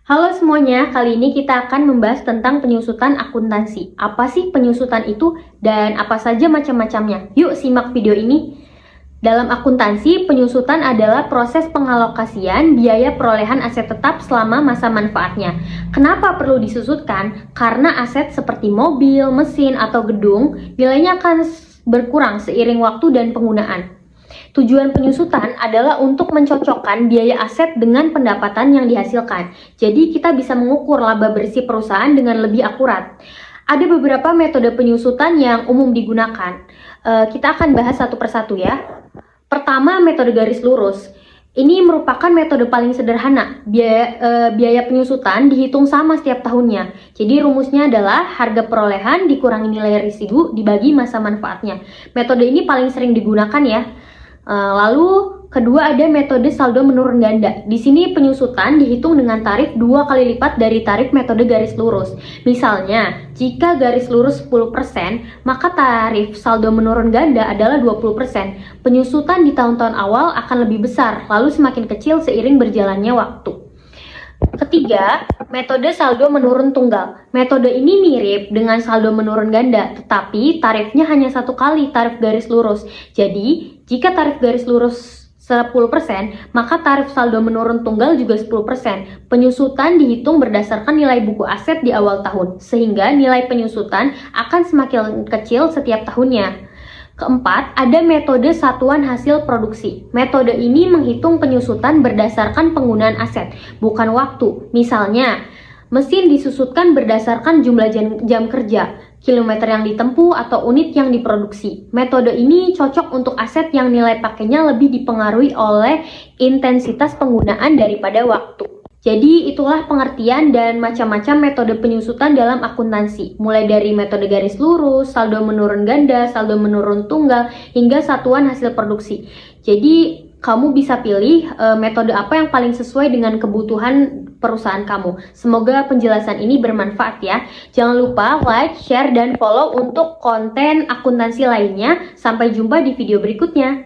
Halo semuanya, kali ini kita akan membahas tentang penyusutan akuntansi. Apa sih penyusutan itu dan apa saja macam-macamnya? Yuk simak video ini. Dalam akuntansi, penyusutan adalah proses pengalokasian biaya perolehan aset tetap selama masa manfaatnya. Kenapa perlu disusutkan? Karena aset seperti mobil, mesin, atau gedung nilainya akan berkurang seiring waktu dan penggunaan. Tujuan penyusutan adalah untuk mencocokkan biaya aset dengan pendapatan yang dihasilkan. Jadi kita bisa mengukur laba bersih perusahaan dengan lebih akurat. Ada beberapa metode penyusutan yang umum digunakan. Kita akan bahas satu persatu ya. Pertama, metode garis lurus. Ini merupakan metode paling sederhana. Biaya penyusutan dihitung sama setiap tahunnya. Jadi rumusnya adalah harga perolehan dikurangi nilai residu dibagi masa manfaatnya. Metode ini paling sering digunakan ya. Lalu kedua ada metode saldo menurun ganda. Di sini penyusutan dihitung dengan tarif 2 kali lipat dari tarif metode garis lurus. Misalnya, jika garis lurus 10%, maka tarif saldo menurun ganda adalah 20%. Penyusutan di tahun-tahun awal akan lebih besar, lalu semakin kecil seiring berjalannya waktu. Ketiga, metode saldo menurun tunggal. Metode ini mirip dengan saldo menurun ganda, tetapi tarifnya hanya satu kali tarif garis lurus. Jadi, jika tarif garis lurus 10%, maka tarif saldo menurun tunggal juga 10%. Penyusutan dihitung berdasarkan nilai buku aset di awal tahun, sehingga nilai penyusutan akan semakin kecil setiap tahunnya. Keempat, ada metode satuan hasil produksi. Metode ini menghitung penyusutan berdasarkan penggunaan aset, bukan waktu. Misalnya, mesin disusutkan berdasarkan jumlah jam kerja, kilometer yang ditempuh, atau unit yang diproduksi. Metode ini cocok untuk aset yang nilai pakainya lebih dipengaruhi oleh intensitas penggunaan daripada waktu. Jadi itulah pengertian dan macam-macam metode penyusutan dalam akuntansi, mulai dari metode garis lurus, saldo menurun ganda, saldo menurun tunggal, hingga satuan hasil produksi. Jadi kamu bisa pilih metode apa yang paling sesuai dengan kebutuhan perusahaan kamu. Semoga penjelasan ini bermanfaat ya. Jangan lupa like, share, dan follow untuk konten akuntansi lainnya. Sampai jumpa di video berikutnya.